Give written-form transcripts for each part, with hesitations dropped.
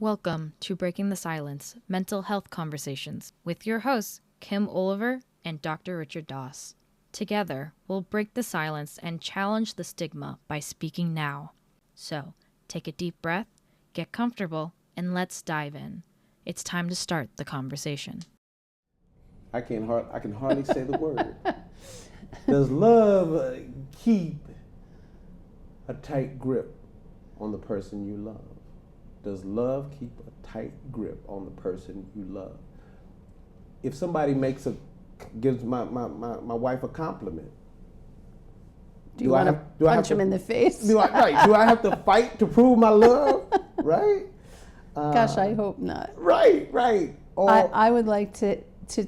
Welcome to Breaking the Silence Mental Health Conversations with your hosts, Kim Olver and Dr. Richard Doss. Together, we'll break the silence and challenge the stigma by speaking now. So, take a deep breath, get comfortable, and let's dive in. It's time to start the conversation. I can hardly say the word. Does love keep a tight grip on the person you love? Does love keep a tight grip on the person you love? If somebody gives my wife a compliment, do you want to punch him in the face? Do I have to fight to prove my love? Right? Gosh, I hope not. Right. I would like to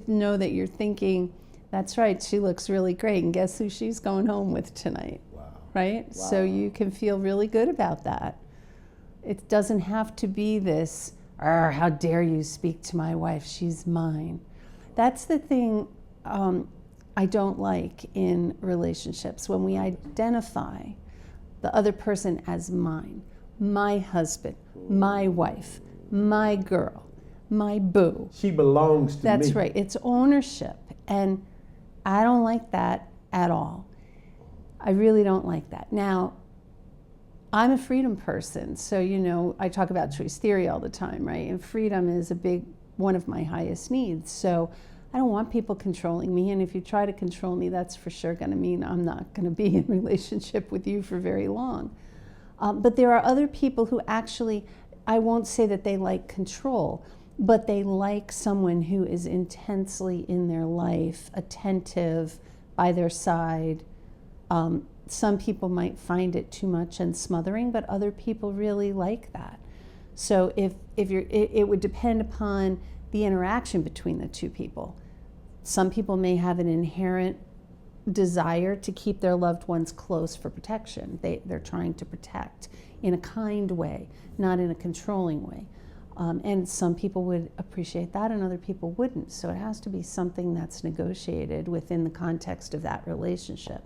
know that you're thinking, that's right, she looks really great, and guess who she's going home with tonight? Wow. Right? Wow. So you can feel really good about that. It doesn't have to be this, how dare you speak to my wife, she's mine. That's the thing I don't like in relationships, when we identify the other person as mine, my husband, my wife, my girl, my boo. She belongs to me. That's right, it's ownership, and I don't like that at all. I really don't like that. Now, I'm a freedom person, so I talk about choice theory all the time, right? And freedom is one of my highest needs. So I don't want people controlling me, and if you try to control me, that's for sure going to mean I'm not going to be in relationship with you for very long. But there are other people who actually, I won't say that they like control, but they like someone who is intensely in their life, attentive, by their side. Some people might find it too much and smothering, but other people really like that. So it would depend upon the interaction between the two people. Some people may have an inherent desire to keep their loved ones close for protection. They're trying to protect in a kind way, not in a controlling way. And some people would appreciate that and other people wouldn't. So it has to be something that's negotiated within the context of that relationship.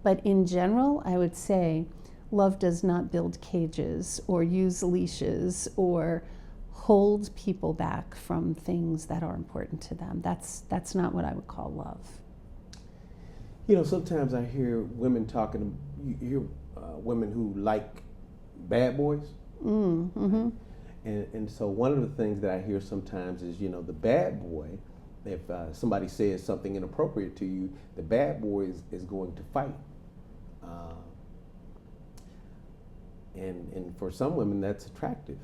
But in general, I would say love does not build cages or use leashes or hold people back from things that are important to them. That's not what I would call love. Sometimes I hear women women who like bad boys. Mm-hmm. And so one of the things that I hear sometimes is, the bad boy, if somebody says something inappropriate to you, the bad boy is going to fight. And for some women, that's attractive.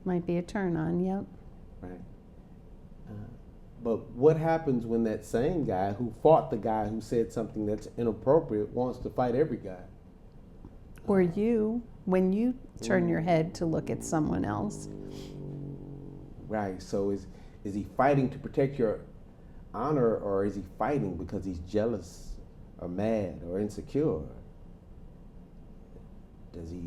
Might be a turn on, yep. Right. But what happens when that same guy who fought the guy who said something that's inappropriate wants to fight every guy? Or when you turn your head to look at someone else. Right. So is he fighting to protect your honor, or is he fighting because he's jealous or mad or insecure?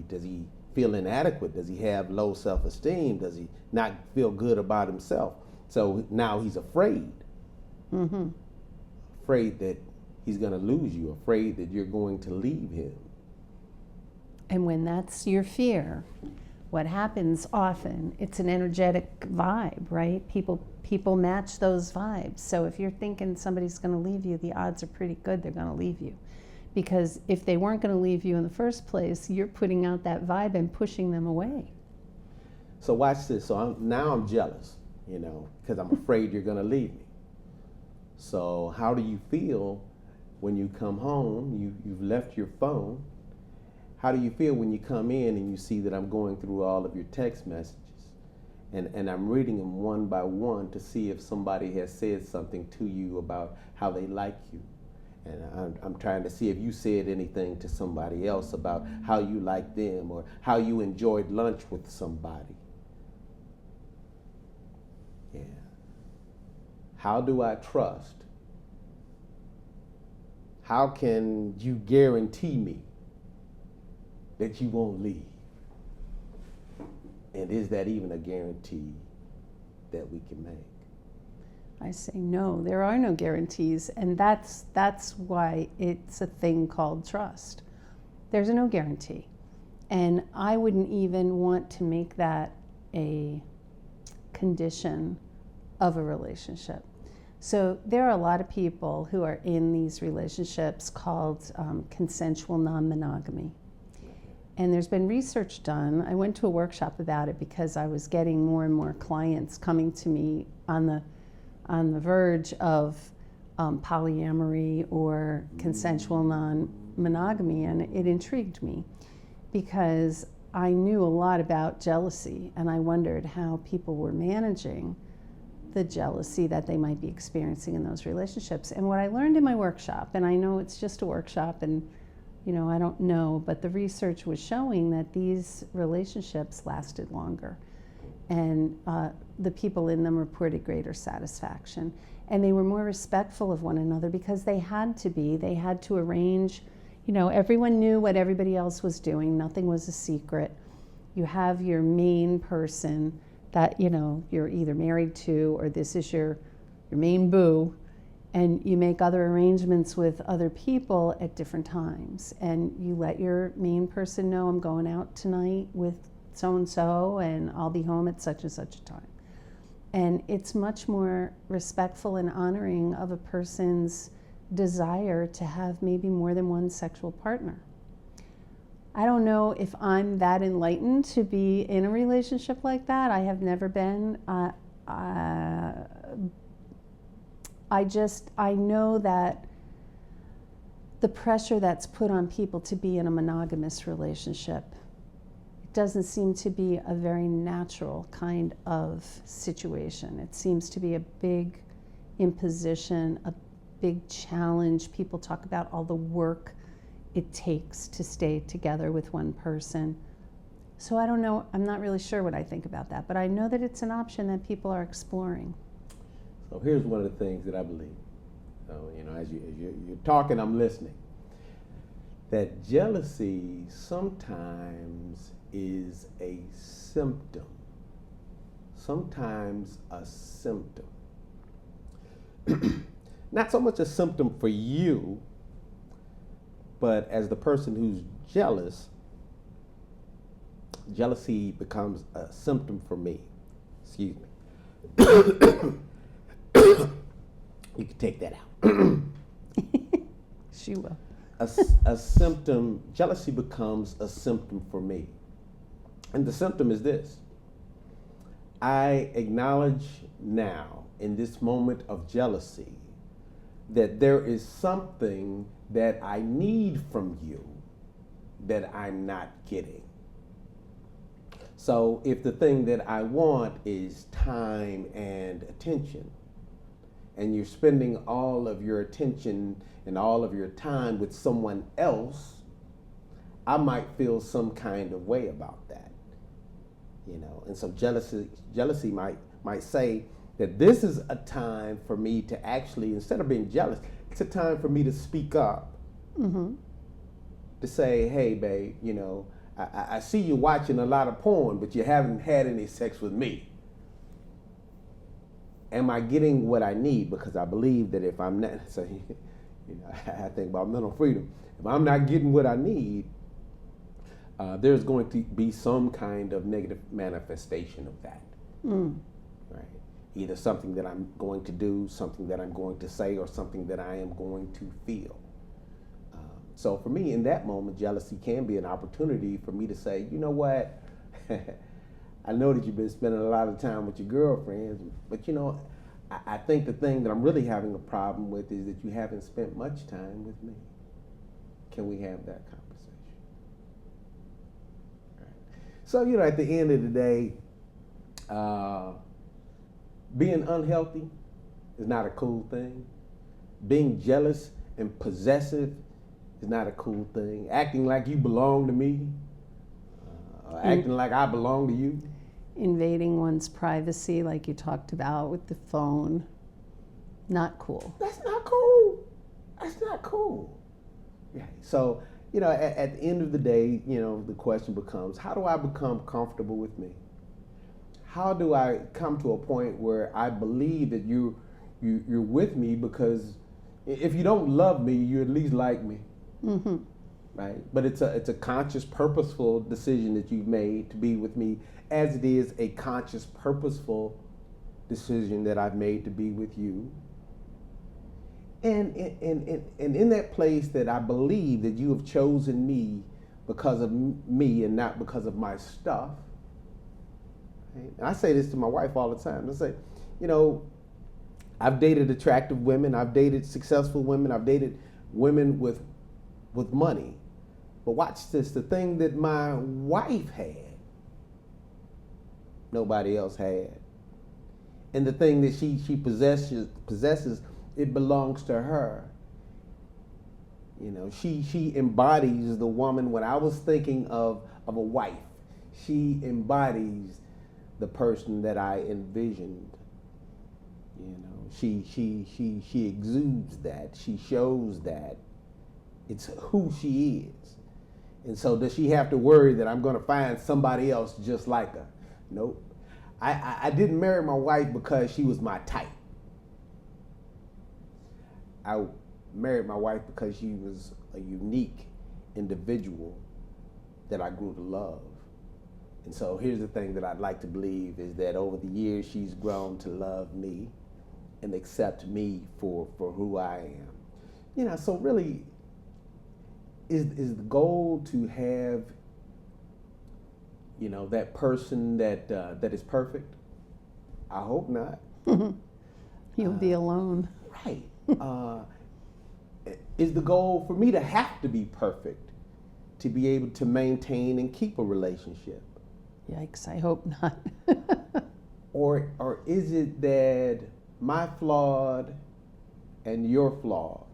Does he feel inadequate? Does he have low self-esteem? Does he not feel good about himself? So now he's afraid. Mm-hmm. Afraid that he's going to lose you, afraid that you're going to leave him. And when that's your fear, what happens often, it's an energetic vibe, right? People match those vibes. So if you're thinking somebody's going to leave you, the odds are pretty good they're going to leave you. Because if they weren't going to leave you in the first place, you're putting out that vibe and pushing them away. So watch this. So now I'm jealous, because I'm afraid you're going to leave me. So how do you feel when you come home, you've left your phone? How do you feel when you come in and you see that I'm going through all of your text messages and I'm reading them one by one to see if somebody has said something to you about how they like you? And I'm trying to see if you said anything to somebody else about how you like them or how you enjoyed lunch with somebody. Yeah. How do I trust? How can you guarantee me that you won't leave? And is that even a guarantee that we can make? I say no, there are no guarantees, and that's why it's a thing called trust. There's no guarantee. And I wouldn't even want to make that a condition of a relationship. So there are a lot of people who are in these relationships called consensual non-monogamy. And there's been research done. I went to a workshop about it because I was getting more and more clients coming to me on the verge of polyamory or consensual non-monogamy, and it intrigued me because I knew a lot about jealousy, and I wondered how people were managing the jealousy that they might be experiencing in those relationships. And what I learned in my workshop, and I know it's just a workshop and I don't know, but the research was showing that these relationships lasted longer, and the people in them reported greater satisfaction, and they were more respectful of one another because they had to be. They had to arrange, everyone knew what everybody else was doing. Nothing was a secret. You have your main person that you're either married to, or this is your main boo, and you make other arrangements with other people at different times, and you let your main person know, I'm going out tonight with so-and-so, and I'll be home at such and such a time. And it's much more respectful and honoring of a person's desire to have maybe more than one sexual partner. I don't know if I'm that enlightened to be in a relationship like that. I have never been. I know that the pressure that's put on people to be in a monogamous relationship, it doesn't seem to be a very natural kind of situation. It seems to be a big imposition, a big challenge. People talk about all the work it takes to stay together with one person. So I don't know, I'm not really sure what I think about that, but I know that it's an option that people are exploring. So here's one of the things that I believe. So, as you're talking, I'm listening. That jealousy sometimes is a symptom. Sometimes a symptom. Not so much a symptom for you, but as the person who's jealous, jealousy becomes a symptom for me. Excuse me. You can take that out. She will. A symptom, jealousy becomes a symptom for me. And the symptom is this. I acknowledge now, in this moment of jealousy, that there is something that I need from you that I'm not getting. So if the thing that I want is time and attention, and you're spending all of your attention and all of your time with someone else, I might feel some kind of way about that. And so jealousy might say that this is a time for me to actually, instead of being jealous, it's a time for me to speak up. Mm-hmm. To say, hey, babe, I see you watching a lot of porn, but you haven't had any sex with me. Am I getting what I need? Because I believe that if I'm not, so, I think about mental freedom. If I'm not getting what I need, there's going to be some kind of negative manifestation of that. Mm. Right? Either something that I'm going to do, something that I'm going to say, or something that I am going to feel. So for me, in that moment, jealousy can be an opportunity for me to say, you know what? I know that you've been spending a lot of time with your girlfriends, but I think the thing that I'm really having a problem with is that you haven't spent much time with me. Can we have that conversation? Right. So, at the end of the day, being unhealthy is not a cool thing. Being jealous and possessive is not a cool thing. Acting like you belong to me, acting like I belong to you. Invading one's privacy, like you talked about with the phone, not cool. That's not cool. That's not cool. Yeah. So, at the end of the day, the question becomes, how do I become comfortable with me? How do I come to a point where I believe that you're with me? Because if you don't love me, you at least like me. Mm-hmm. Right? But it's a conscious, purposeful decision that you've made to be with me, as it is a conscious, purposeful decision that I've made to be with you. And in that place that I believe that you have chosen me because of me and not because of my stuff. And I say this to my wife all the time. I say, you know, I've dated attractive women, I've dated successful women, I've dated women with money. But watch this, the thing that my wife had, nobody else had. And the thing that she possesses, it belongs to her. You know, she embodies the woman. When I was thinking of a wife, she embodies the person that I envisioned. You know, she exudes that. She shows that. It's who she is. And so does she have to worry that I'm going to find somebody else just like her? Nope. I didn't marry my wife because she was my type. I married my wife because she was a unique individual that I grew to love. And so here's the thing that I'd like to believe is that over the years she's grown to love me and accept me for who I am. You know, so really is the goal to have, you know, that person that is perfect? I hope not. You'll be alone. Right. Is the goal for me to have to be perfect to be able to maintain and keep a relationship? Yikes, I hope not. Or is it that my flawed and your flawed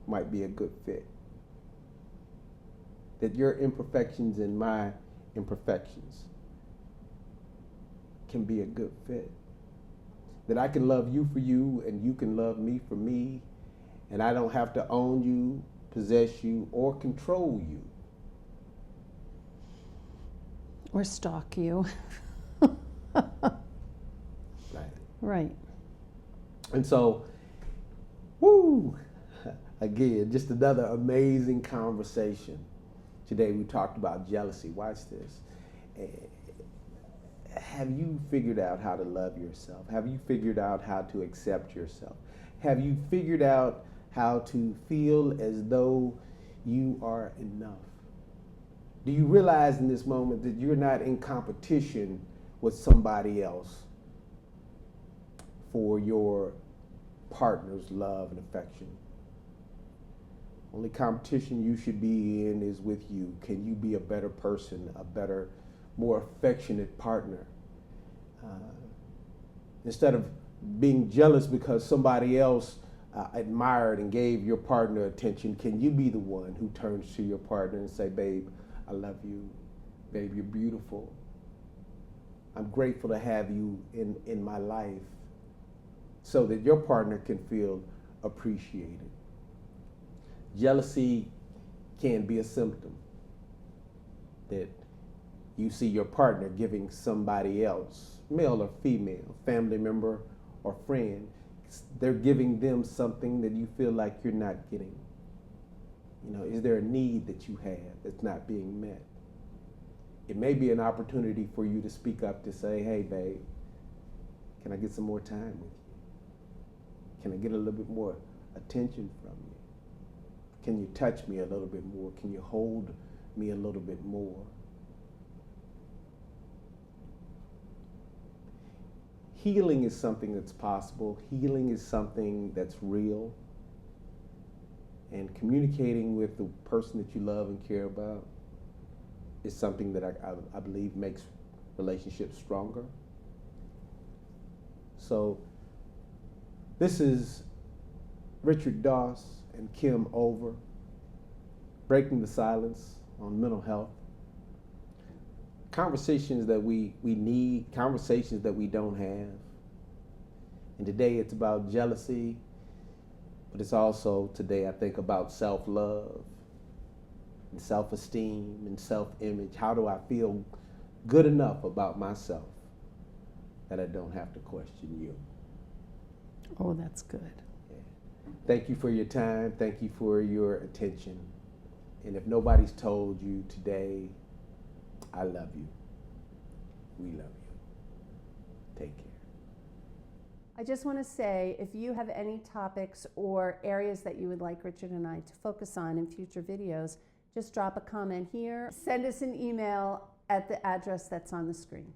might be a good fit? That your imperfections and my imperfections can be a good fit. That I can love you for you and you can love me for me, and I don't have to own you, possess you, or control you. Or stalk you. Right. Right. And so, woo, again, just another amazing conversation. Today we talked about jealousy. Watch this. Have you figured out how to love yourself? Have you figured out how to accept yourself? Have you figured out how to feel as though you are enough? Do you realize in this moment that you're not in competition with somebody else for your partner's love and affection? Only competition you should be in is with you. Can you be a better person, a better, more affectionate partner? Instead of being jealous because somebody else admired and gave your partner attention, can you be the one who turns to your partner and say, babe, I love you. Babe, you're beautiful. I'm grateful to have you in my life, so that your partner can feel appreciated. Jealousy can be a symptom that you see your partner giving somebody else, male or female, family member or friend, they're giving them something that you feel like you're not getting. You know, is there a need that you have that's not being met? It may be an opportunity for you to speak up to say, hey, babe, can I get some more time with you? Can I get a little bit more attention from you? Can you touch me a little bit more? Can you hold me a little bit more? Healing is something that's possible. Healing is something that's real. And communicating with the person that you love and care about is something that I believe makes relationships stronger. So this is Richard Doss and Kim Olver, breaking the silence on mental health. Conversations that we need, conversations that we don't have. And today it's about jealousy, but it's also today I think about self-love and self-esteem and self-image. How do I feel good enough about myself that I don't have to question you? Oh, that's good. Thank you for your time. Thank you for your attention. And if nobody's told you today, I love you. We love you. Take care. I just want to say, if you have any topics or areas that you would like Richard and I to focus on in future videos, just drop a comment here. Send us an email at the address that's on the screen.